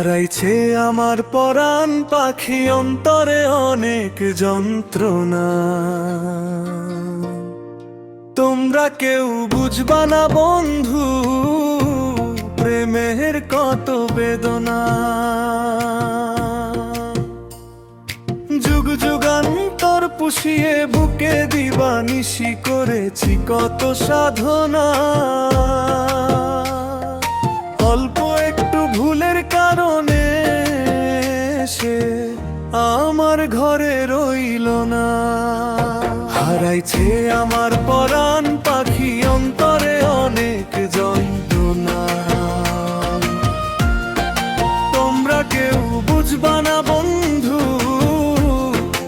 হারাইছে আমার পরাণ পাখি, অন্তরে অনেক যন্ত্রণা। তোমরা কেউ বুঝবা না বন্ধু, প্রেমের কত বেদনা। যুগ যুগান্তর পুষিয়ে বুকে দিবা নিশি করেছি কত সাধনা। অল্প একটু ভুলের কারণে সে আমার ঘরে রইল না। হারাইছে আমার পরাণ পাখি, অন্তরে অনেক যন্ত্রণা। তোমরা কেউ বুঝবা না বন্ধু,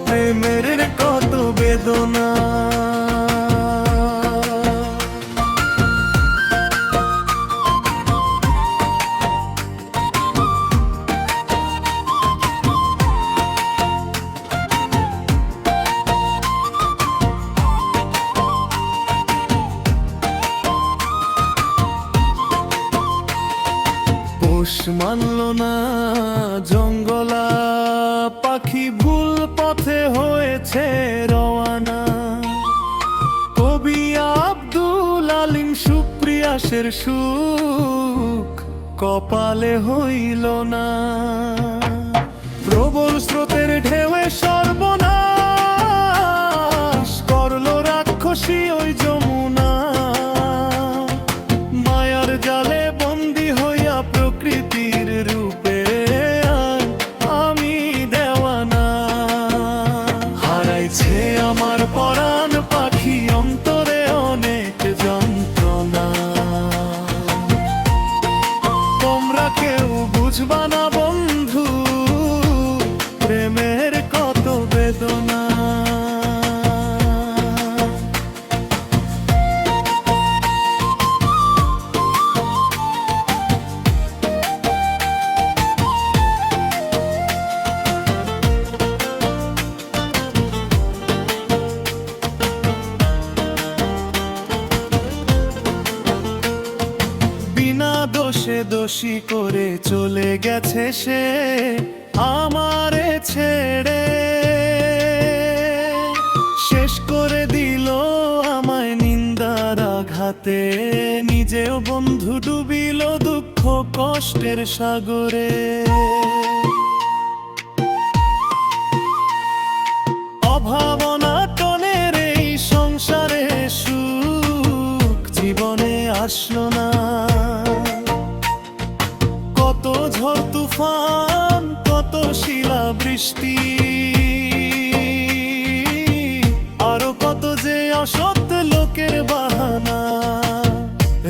প্রেমের কত বেদনা। পোষ মানল না জঙ্গলা পাখি, ভুল পথে হয়েছে রওয়ানা। কবি আব্দুল আলিম সুপ্রিয়াসের সুখ কপালে হইল না। প্রবল স্রোতের ঢেউয়ে সর্বনাশ করলো রাক্ষসী ওই যমুনা। মায়ার জালে বন্দী হইয়া প্রকৃতির রূপে আমি দেওয়ানা। হারাইছে আমার পরাণ পাখি, অন্তরে অনেক যন্ত্রণা। তোমরা কেউ বুঝবা না বন্ধু, প্রেমের কত বেদনা। বিনা দোষে দোষী করে চলে গেছে সে আমারে ছেড়ে। শেষ করে দিল আমায় নিন্দার আঘাতে, নিজেও বন্ধু ডুবিল দুঃখ কষ্টের সাগরে। অভাবনাটনের এই সংসারে সুখ জীবনে আসলো না। কত ঝড় তুফান, কত শিলা বৃষ্টি, আরো কত যে অসৎ লোকের বাহানা।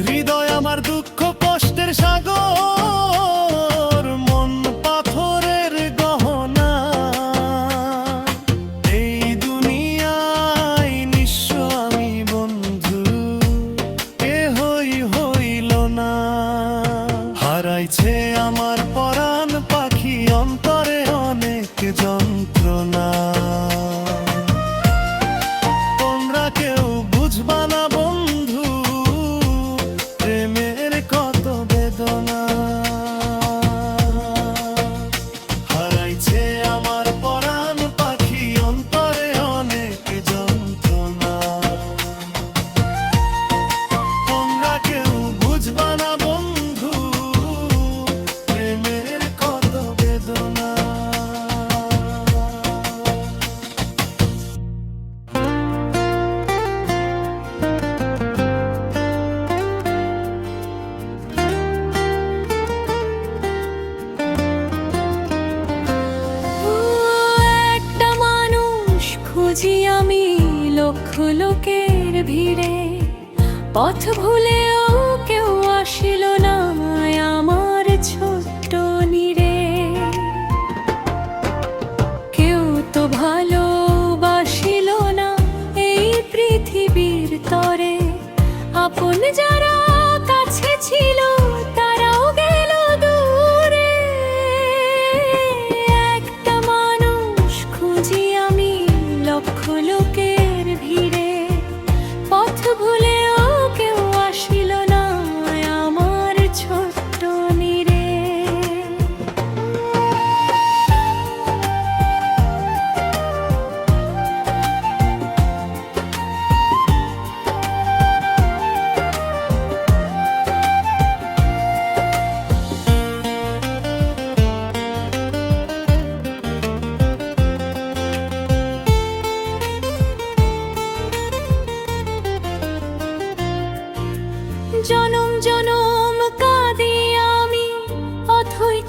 হৃদয় আমার দুঃখ কষ্টের সাগর, মন পাথরের গহনা। এই দুনিয়ায় নিঃস্ব আমি বন্ধু, কেহই হইল না। হারাইছে আমার পরাণ পাখি, অন্তরে অনেক যন্ত্রণা। তোমরা কেউ বুঝবা না বন্ধু, প্রেমের কত বেদনা। হারাইছে আমার পরাণ পাখি, অন্তরে অনেক যন্ত্রণা। তোমরা কেউ বুঝবা না বন্ধু, প্রেমের কত বেদনা। একটা মানুষ খুঁজি আমি লক্ষ লোকের ভিড়ে, পথ ভুলেও কেউ আসিল না আমার ছোট্ট নীড়ে। কেউ তো ভালোবাসিল না এই পৃথিবীর তরে, আপন যারা কাছে ছিল তারাও গেল দূরে। একটা মানুষ খুঁজি আমি লক্ষ লোকের ভিড়ে, পথ ভুলেও কেউ আসিল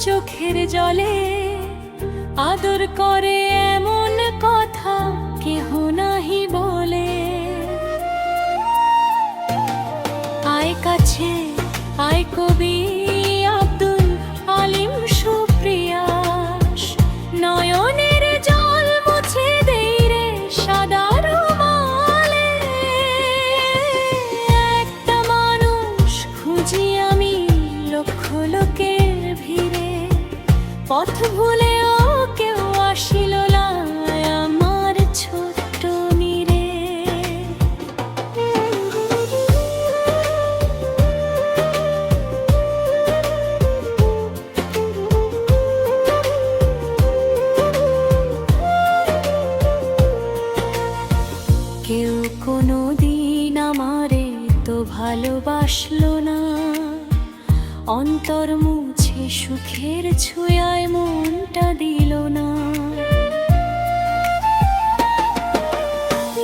চোখের জলে আদর করে এমন কথা কেহ নাহি বলে। আয় কাছে আয় কবি আব্দুল আলিম সুপ্রিয়াস, নয়নের জল মুছে দেই রে সাদা রুমালে। একটা মানুষ খুঁজি আমি লক্ষ লোকের ভিড়ে, পথ ভুলেও কেউ আসিল না আমার ছোট্ট নীরে। কেউ কোনো দিন আমারে তো ভালোবাসলো না, অন্তর মুছে সুখের ছুঁয়ায় মনটা দিল না।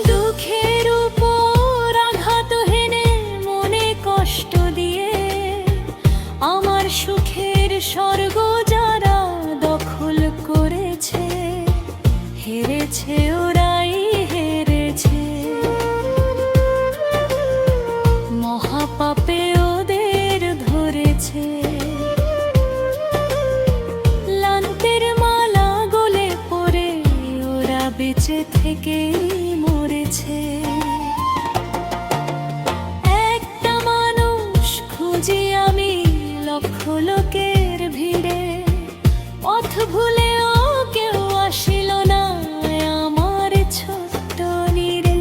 দুঃখের উপর আঘাত হেনে মনে কষ্ট দিয়ে আমার সুখের স্বর্গ যারা দখল করেছে, হেরেছে ওরাই হেরেছে। মহাপাপে ওদের ধরেছে, লান্তের মালা গলে পড়ে ওরা বেঁচে থেকেই মরেছে। একটা মানুষ খুঁজি আমি লক্ষ লোকের ভিড়ে, পথ ভুলেও কেউ আসিল না আমার ছোট্ট নীরে।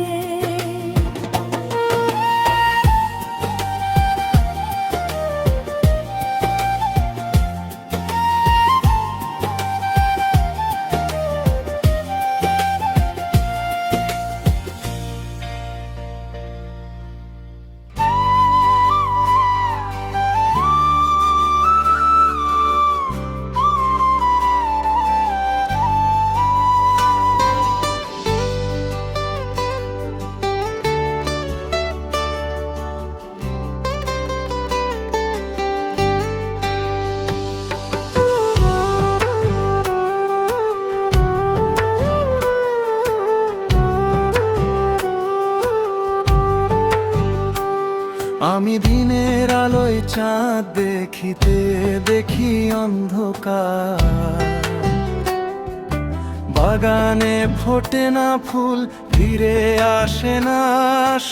আমি দিনের আলোয় চাঁদ দেখিতে দেখি অন্ধকার, বাগানে ফোটে না ফুল, ফিরে আসে না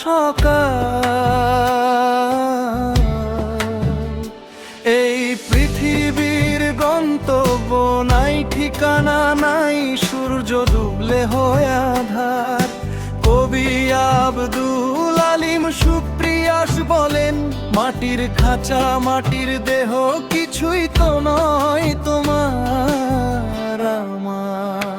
সকাল। এই পৃথিবীর গন্তব্য নাই, ঠিকানা নাই, সূর্য ডুবলে হয় আধার। কবি আব্দুল আলিম সুপ্রিয়াস বলেন, মাটির খাঁচা মাটির দেহ কিছুই তো নয় তোমার আমার।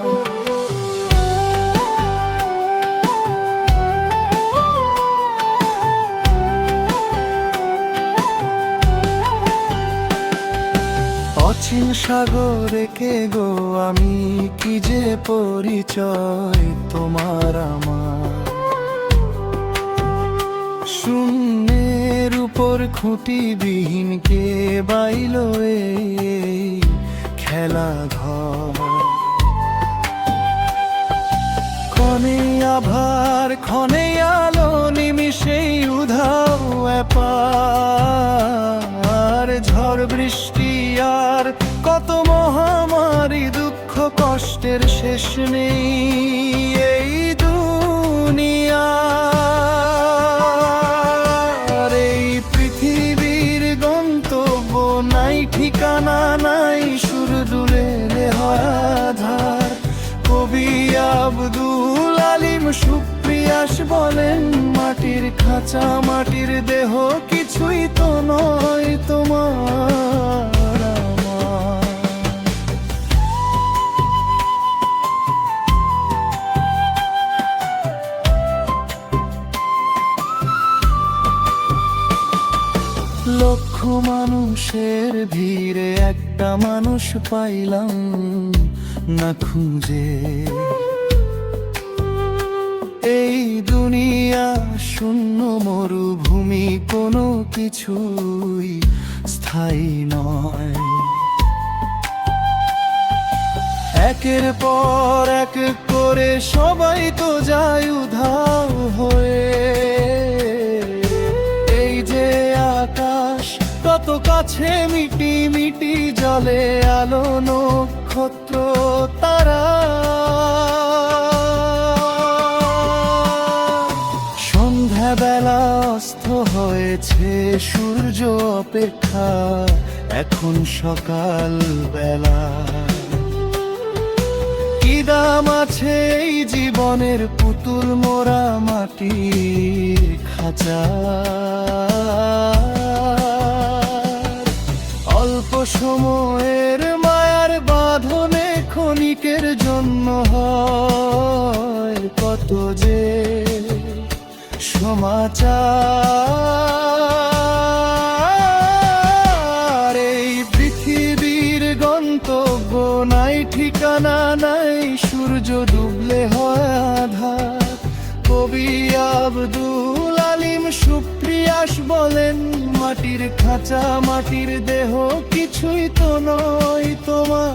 অচিন সাগরে কে গো আমি, কি যে পরিচয় তোমার আমার। শূন্যের উপর খুঁটিবিহীন কে বাইল এই খেলা ঘর। ক্ষণে আভার ক্ষণে আলো নিমিষেই উধাও এপার। ঝড় বৃষ্টি আর কত মহামারী, দুঃখ কষ্টের শেষ নেই এই দুনিয়ার। এই পৃথিবীর গন্তব্য নাই, ঠিকানা নাই, সুর দুলে হয় আধার। কবি আব্দুল আলিম সুপ্রিয়াস বলেন, মাটির খাঁচা মাটির দেহ কিছুই তো নয় তোমার আমার। লক্ষ মানুষের ভিড়ে একটা মানুষ পাইলাম না খুঁজে। এই দুনিয়া শূন্য মরুভূমি, কোনো কিছুই স্থায়ী নয়। একের পর এক করে সবাই তো যায় উধাও হয়ে। এই যে আকাশ কত কাছে মিটি মিটি জলে আলো নক্ষত্র তারা, সন্ধ্যাবেলা অস্ত হয়েছে সূর্য অপেক্ষা এখন সকাল বেলা। কি দাম আছে এই জীবনের পুতুল মোরা মাটির খাঁচা, অল্প সময়ের মায়ার বাঁধনে ক্ষণিকের জন্য হয় কত যে সমাচার। এই পৃথিবীর গন্তব্য নাই, ঠিকানা নাই, সূর্য ডুবলে হয় আধার। কবি আব্দুল আলিম সুপ্রিয়াস বলেন, মাটির খাঁচা মাটির দেহ কিছুই তো নয় তোমার।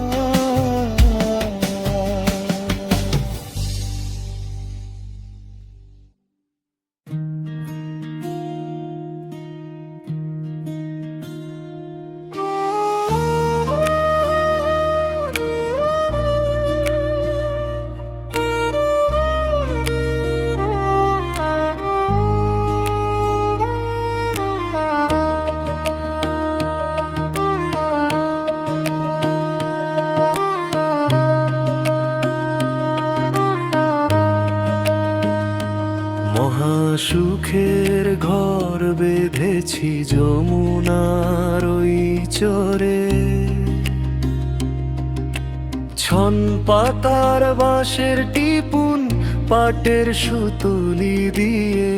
মহাসুখের ঘর বেঁধেছি যমুনার ওই চরে, ছন পাতার বাঁশের টিপুন পাটের সুতুলি দিয়ে।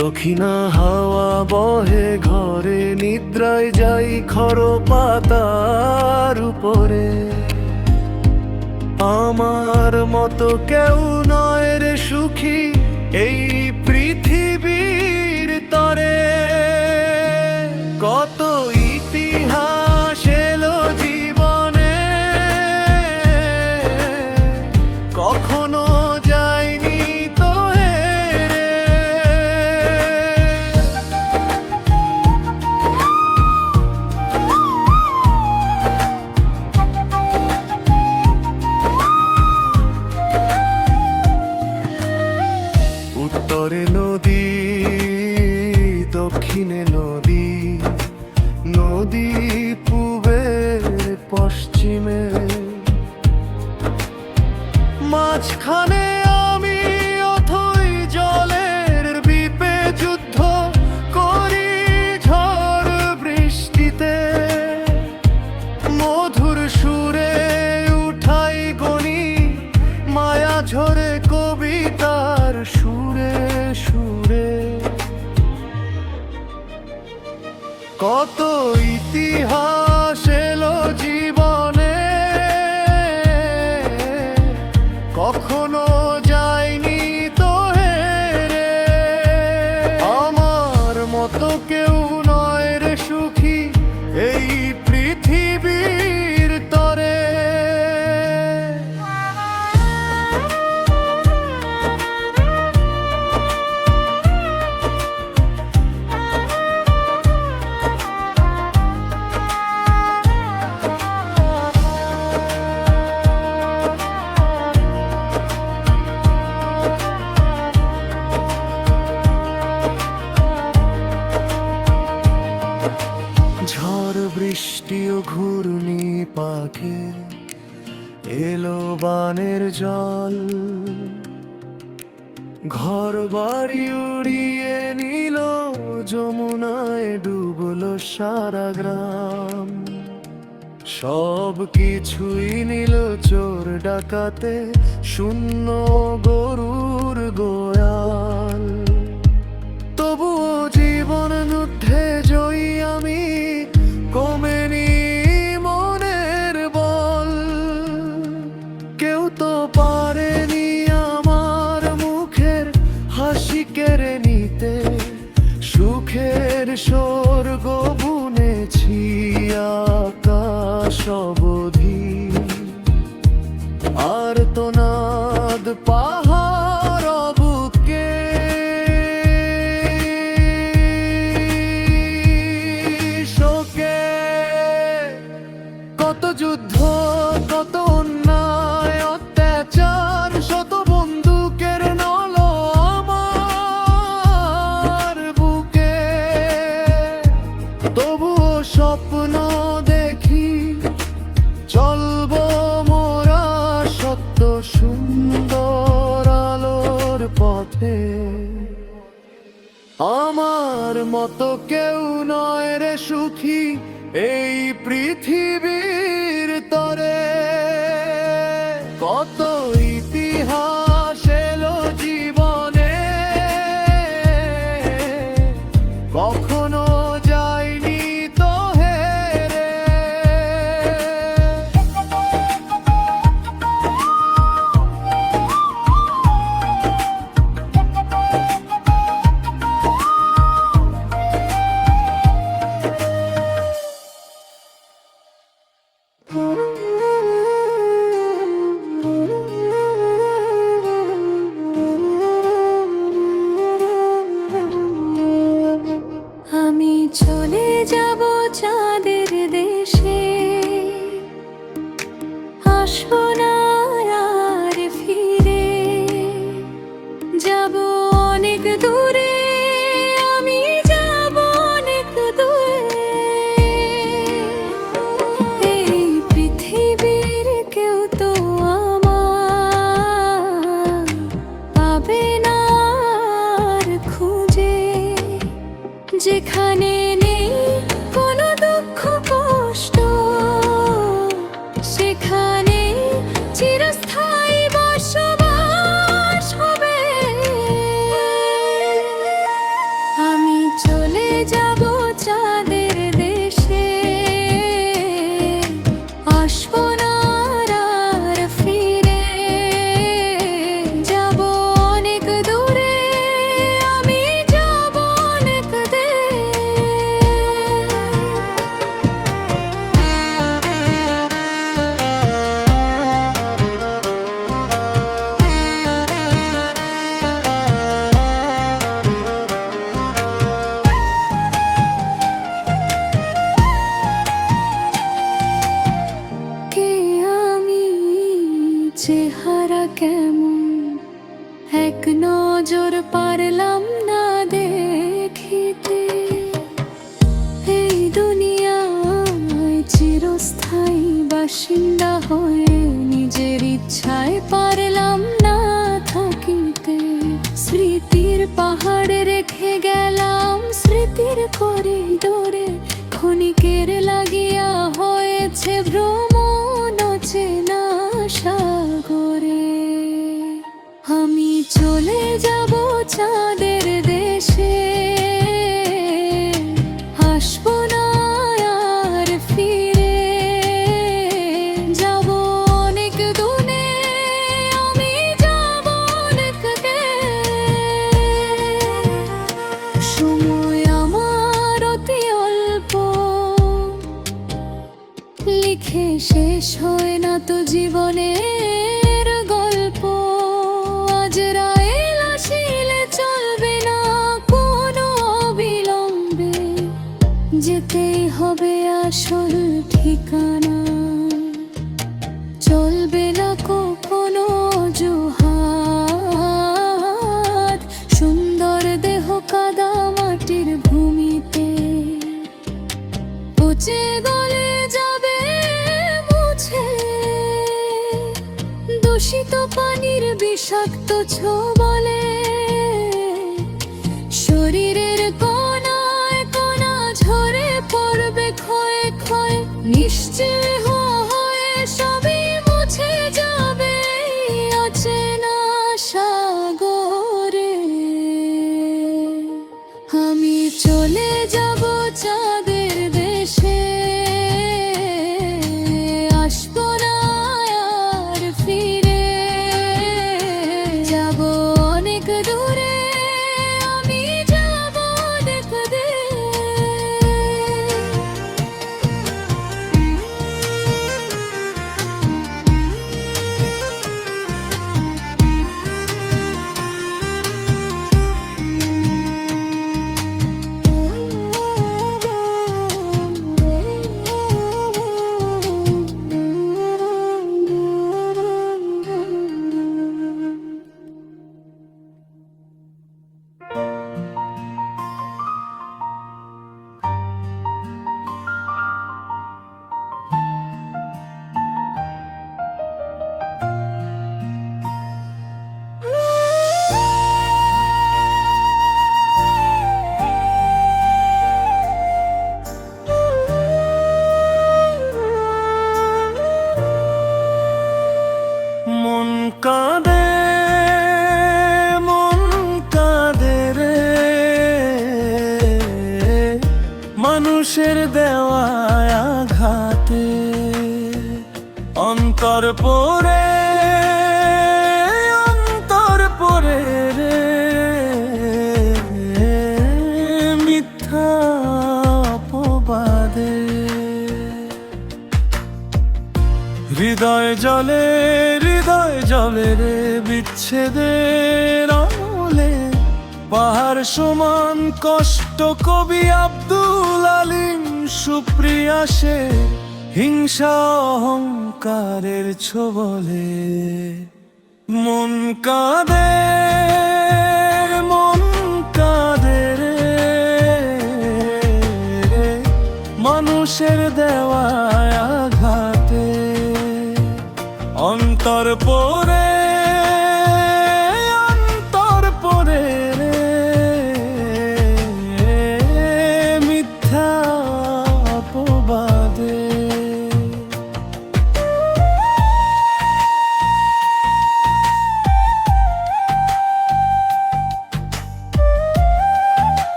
দক্ষিণা হাওয়া বহে ঘরে, নিদ্রায় যাই খর পাতার উপরে। আমার মতো কেউ নয় রে সুখী এই পৃথিবীর তরে। কত ইতিহাস এলো জীবনে, কখনো যায়নি তো হেরে। উত্তরে নদী, দক্ষিণে নদী, নদী পূবে পশ্চিমে, মাঝখানে আমি অথই জলের বিপে যুদ্ধ করি ঝড় বৃষ্টিতে। মধুর সুরে উঠাই গনি মায়া ঝরে কবিতার সুরে সুরে। কত ইতিহাস এলো জীবনে, কখনো যায়নি তো হেরে। আমার মতো কেউ নয় রে সুখী এই পৃথিবীর তরে। ঝড় বৃষ্টি ও ঘূর্ণি পাখে এলো বানের জল, ঘর বাড়ি উড়িয়ে নিল, যমুনায় ডুবলো সারা গ্রাম। সব কিছুই নিল চোর ডাকাতে, শূন্য গরুর গোয়াল। তবুও জীবন যুদ্ধে জয়ী আমি, কমেনি মনের বল। কেউ তো পারেনি আমার মুখের হাসি কেড়ে নিতে, সুখের স্বর্গ বুনেছি আকাশ অবধি। যুদ্ধ, কত অন্যায় অত্যাচার, শত বন্দুকের নল আমার বুকে। তবুও স্বপ্ন দেখি, চলবো মোরা সত্য সুন্দর আলোর পথে। আমার মতো কেউ নয় রে সুখী এই পৃথিবীর তরে। কত ইতিহাস এলো জীবনে, কখনো যায়নি তো হেরে। আমি চলে যাব চাঁদের দেশে, আসবো না আর ফিরে। যাব অনেক দূরে, আমি যাব অনেক দূরে। এই পৃথিবীর কেউ তো আমার পাবে না আর খুঁজে। যেখানে নেই কোনো দুঃখ কষ্ট, সেখানে চিরস্থায়ী বসবাস হবে। আমি চলে যাব চাঁদের দেশে, আসবো না আর ফিরে। যাব অনেক দূরে, আমি যাব অনেক দূরে। কে আমি, চেহারা কেমন, এক নজর পারলাম না দেখিতে। এই দুনিয়ায় চিরস্থায়ী বাসিন্দা হয়ে নিজের ইচ্ছায় পারলাম না থাকিতে। স্মৃতির পাহাড়ে রেখে গেলাম স্মৃতির করিডোরে, ক্ষণিকের লাগিয়া হয়েছে ভ্রমণ অচেনা সাগরে। আমি চলে যাব চাঁদের দেশে, আসবো না আর ফিরে। যাব অনেক দূরে, আমি যাব অনেক দূরে। সময় আমার অতি অল্প, লিখে শেষ হয় না তো জীবনের গল্প। আজ রায়েল আসিলে চলবে না কোনো অবিলম্বে, যেতেই হবে আসল ঠিকানা। চলবে না কোনো অজুহাত, সুন্দর দেহ কাদা মাটির ভূমিতে পচে গলে যাবে মুছে। দূষিত পানির বিষাক্ত ছোবলে শরীরের কোনায় কোনা ঝরে পড়বে ক্ষয়ে ক্ষয়ে। নিশ্চিহ্ন হয়ে সবই মুছে যাবে অচেনা সাগরে। আমি চলে যাব চাঁদের দেশে, আসবো না আর ফিরে। যাব মানুষের দেওয়া আঘাতে অন্তর পড়ে রে মিথ্যা অপবাদে হৃদয় জলে রে বিচ্ছেদের আমলে পাহাড় সমান কষ্ট কবি আব্দুল আলিম সুপ্রিয়া সে হিংসা অহংকারের ছোবলে মন কাঁদে রে মানুষের দেওয়া আঘাতে অন্তর পড়ে রে মিথ্যা অপবাদে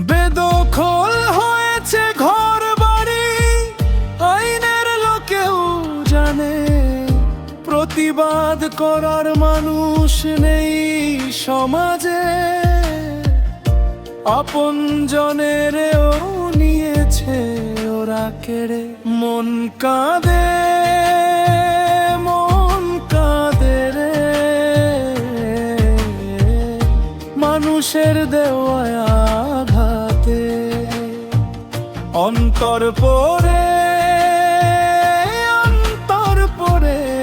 বেদখল হয়েছে ঘর বাড়ি আইনের লোকেও জানে প্রতিবাদ করার মানুষ নেই সমাজে আপন জনেরও নিয়েছে ওরা কেড়ে মন কাঁদে রে মানুষের দেওয়া আঘাতে অন্তর পড়ে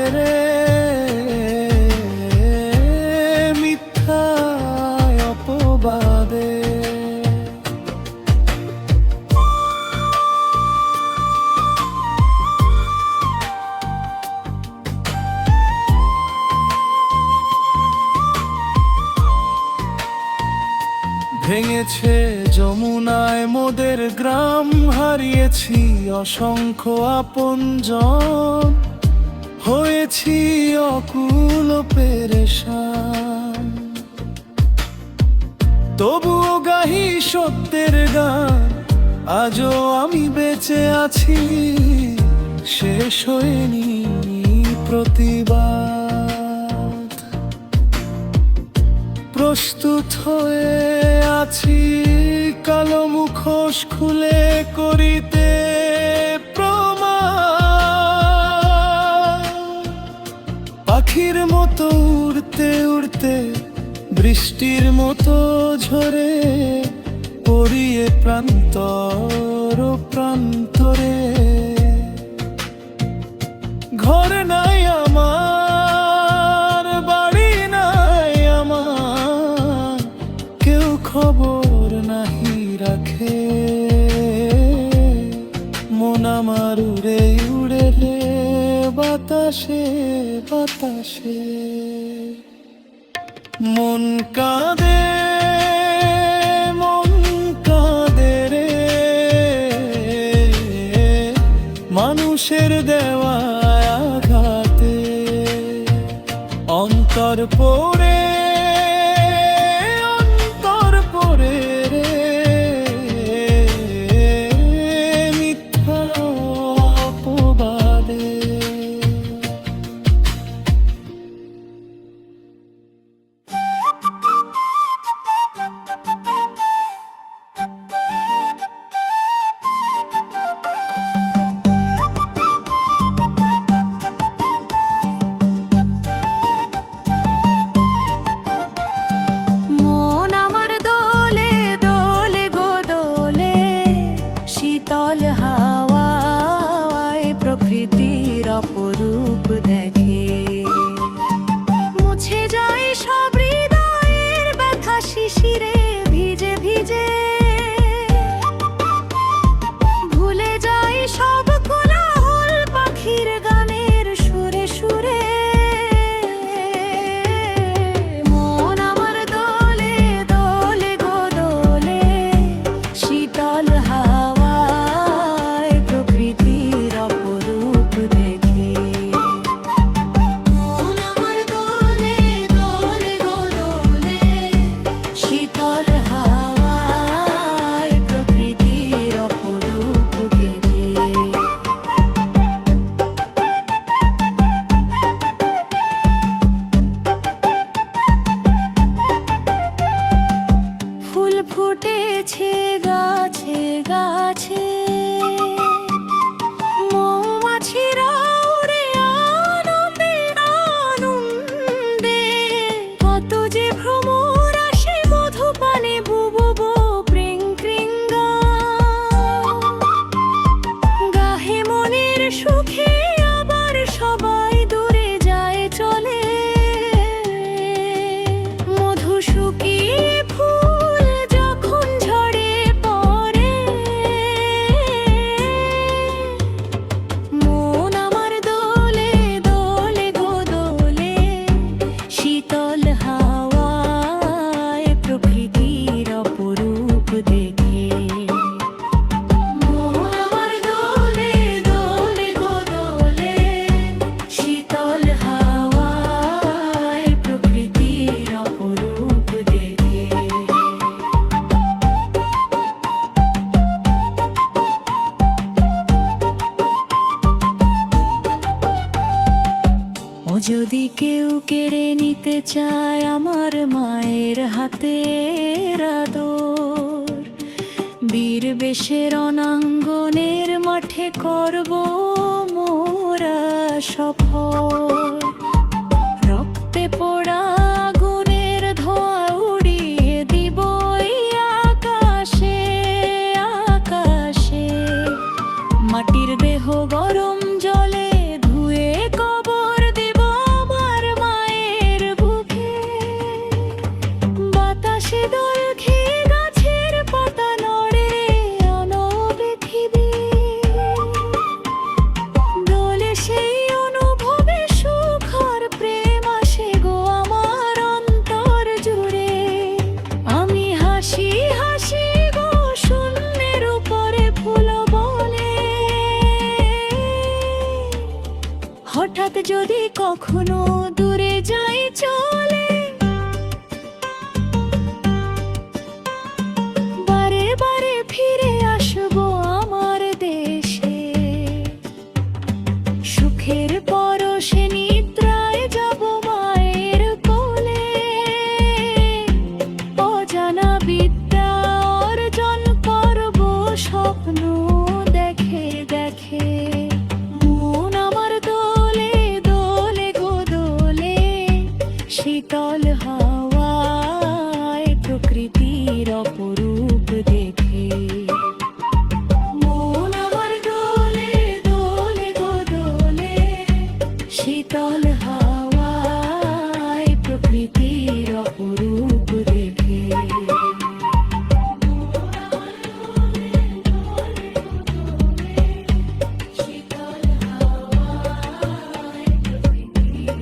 রে মিথ্যা অপবাদে ভেঙেছে যমুনায় মোদের গ্রাম হারিয়েছি অসংখ্য আপনজন হয়েছি অকুল পেরেশান তবুও গাহি সত্যের গান আজও আমি বেঁচে আছি শেষ হয়নি প্রতিবাদ প্রস্তুত হয়ে আছি কালো মুখোশ খুলে করিতে প্রমাণ পাখির মতো উড়তে বৃষ্টির মতো ঝরে পড়িয়ে প্রান্তরে ঘর নাই আমার বাড়ি নাই আমার কেউ খবর নাহি রাখে মন আমার উড়ে রে বাতাসে মন কাঁদে রে মানুষের দেওয়া আঘাতে অন্তর পড়ে রে মিথ্যা অপবাদে অপরূপ দেখে মুছে যায় সব হৃদয়ের ব্যথা শিশিরে ভিজে ভিজে ভুলে যায় সব কোলাহল পাখির গানের সুরে সুরে মন আমার দোলে দোলে গো দোলে শীতল হাওয়ায় প্রকৃতির অপরূপ দেখে মন আমার দোলে দোলে গো দোলে শীতল হাওয়ায় প্রকৃতির অপরূপ দেখে। ফুল ফুটেছে গাছে গাছে, মৌমাছিরা উড়ে আনন্দে আনন্দে, কত যে ভ্রমর আসে মধুপানে বুবুবু প্রিং ক্রিং গান। গাহে মনের সুখে আবার সবাই দূরে যায় চলে, মধু শুকিয়ে ফুল যখন ঝরে পড়ে, মন আমার দোলে দোলে গো দোলে, শীতল হাওয়ায় প্রকৃতির অপরূপ দেখে। মন আমার দোলে দোলে গো দোলে, শীতল হাওয়ায় প্রকৃতির অপরূপ দেখে। ও যদি কেউ কেড়ে নিতে চায় আমার মায়ের হাতের আদর, বীর বেশের রণাঙ্গনের মাঠে করব মোরা সফর। রক্তে পোড়া আগুনের ধোঁয়া উড়িয়ে দিব এই আকাশে আকাশে, মাটির দেহ গরম জলে ধুয়ে কবর দিব আমার মায়ের বুকে। বাতাসে দোল খেয়ে গাছের পাতা নড়ে আনো পৃথিবী, দোলে সেই অনুভবে সুখ আর প্রেম আসে গো আমার অন্তর জুড়ে। আমি হাসি হাসি গো শূন্যের উপরে ফুল বনে, হঠাৎ যদি কখনো দূরে যাই চলে, বারে বারে ফিরে আসবো আমার দেশে। সুখের পরশে নিদ্রায় যাব মায়ের কোলে, অজানা বিদ্যা অর্জন করব স্বপ্ন দেখে দেখে। মন আমার দোলে দোলে গো দোলে, শীতল হাওয়ায় প্রকৃতির অপরূপ দেখে। মন আমার দোলে দোলে গো দোলে, শীতল হাওয়ায় প্রকৃতির অপরূপ দেখে। শীতল হাওয়ায় প্রকৃতির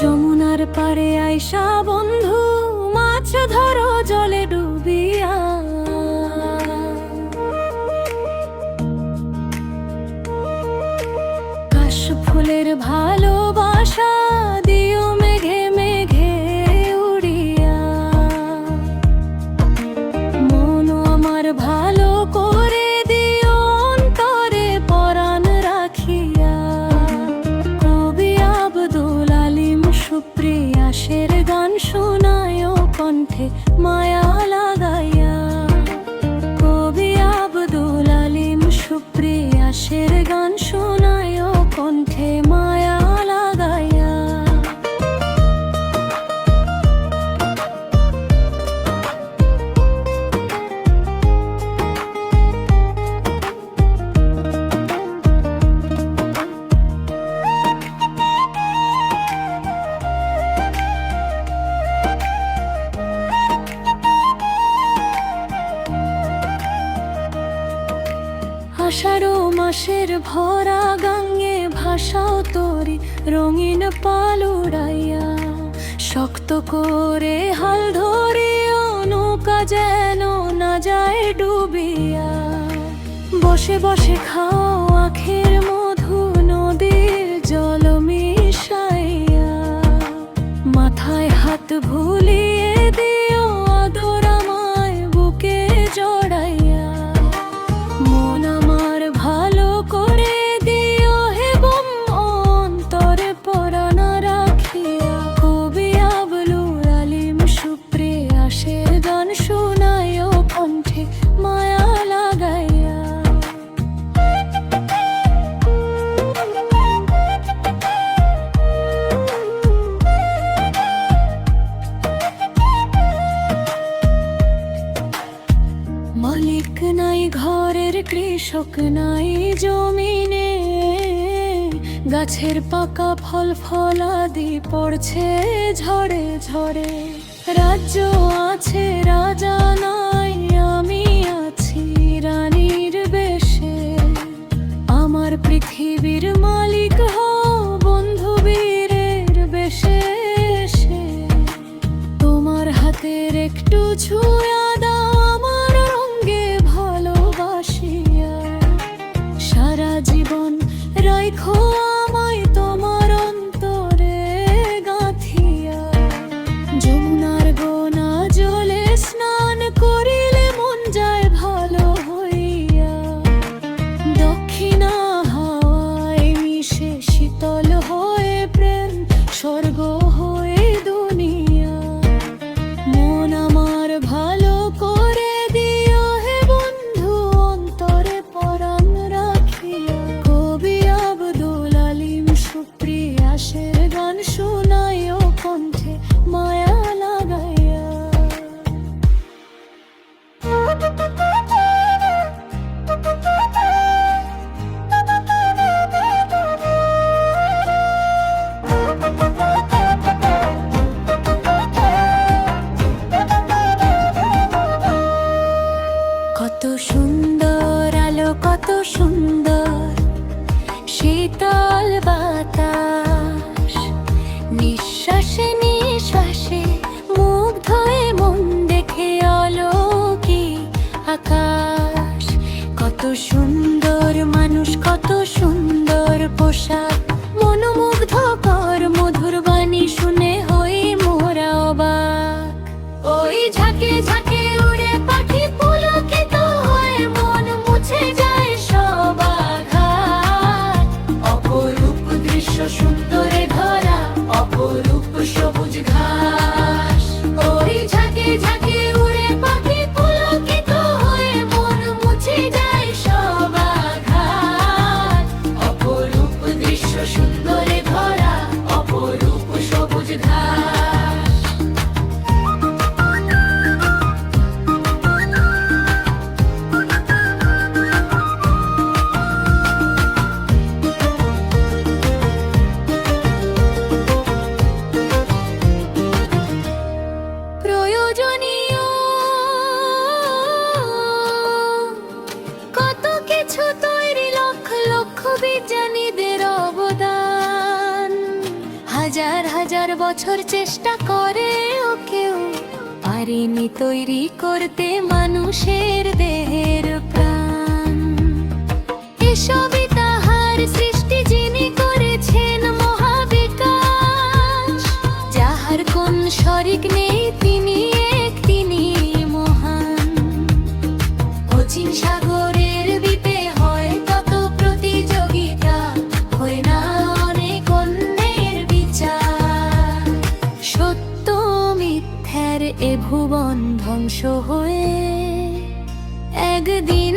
যমুনার পারে আইসা বন্ধু মাছ ধরো জলে ডুবিয়া, আষাঢ় মাসের ভরা গাঙ্গে ভাসাও তোরে রঙিন পাল উড়াইয়া, শক্ত করে হাল ধরে নৌকা যেন না যায় ডুবিয়া। বসে বসে খাও আখের মধু নদীর জল মিশাইয়া, মাথায় হাত ভুলিয়ে দিও আদর আমায় বুকে জড়াইয়া। মন আমার ভালো করে দিও হেবম অন্তরে পরাণ রাখিয়া। কবি আবুল আলিম সুপ্রিয়াসের গান শোনায় কণ্ঠে মায়া লাগাইয়া। মালিক নাই ঘরের, কৃষক নাই জমিনে, গাছের পাকা ফল ফলাদি পড়ছে ঝড়ে ঝড়ে। রাজ্য আছে রাজা নাই, আমি আছি রানীর বেশে। আমার পৃথিবীর মালিক হও বন্ধু বীরের বেশে এসে। তোমার হাতের একটু ছুঁয়া দাও আমার রঙে ভালোবাসিয়া। সারা জীবন রাইখো আমায় তোমার অন্তরে গাঁথিয়া। যমুনার গোনা জলে স্নান করিলে মন যায় ভালো হইয়া। দক্ষিণা হাওয়ায় মিশে শীতল হয়ে প্রেম স্বর্গ হয়ে দুনিয়া। মন আমার ভালো করে দিও হে বন্ধু অন্তরে পরাণ রাখিয়া। কবি আবুল আলিম সুপ্রিয়াসের গান শোনায় কণ্ঠে মায়া লাগাইয়া। কত সুন্দর আলো, কত সুন্দর শীতল বাতাস। নিঃশ্বাসে নিঃশ্বাসে মুগ্ধ হয়ে মন দেখে অলৌকিক আকাশ। কত সুন্দর মানুষ, কত সুন্দর পোশাক, মনোমুগ্ধকর মধুর বাণী শুনে হই মোরা অবাক। ওই ঝাঁকে ঝাঁকে উড়ে পাখি পুলকিত হয়ে মন মুছে যায় সব আঘাত। অপরূপ দৃশ্য সুন্দরে ধরা, অপরূপ সবুজ ঘাস। ওই ঝাঁকে ঝাঁকে উড়ে পাখি পুলকিত হয়ে মন মুছে যায় সব আঘাত। অপরূপ দৃশ্য সুন্দরে ধরা, অপরূপ সবুজ ঘাস। প্রয়োজনীয় কত কিছু তৈরি, লক্ষ লক্ষ বিজ্ঞানীদের অবদান। হাজার হাজার বছর চেষ্টা করে ও কেউ পারেনি তৈরি করতে মানুষের দেহের প্রাণ। এসবই তাহার সৃষ্টি, যিনি করেছেন মহাবিকাশ। যাহার কোন শরিক নেই তিনি এক, তিনি মহান। অচিন সাগরের দ্বীপে হয় কত প্রতিযোগিতা, হয় না অনেক অন্যের বিচার। সত্য মিথ্যার এ ভুবন ধ্বংস হয়ে একদিন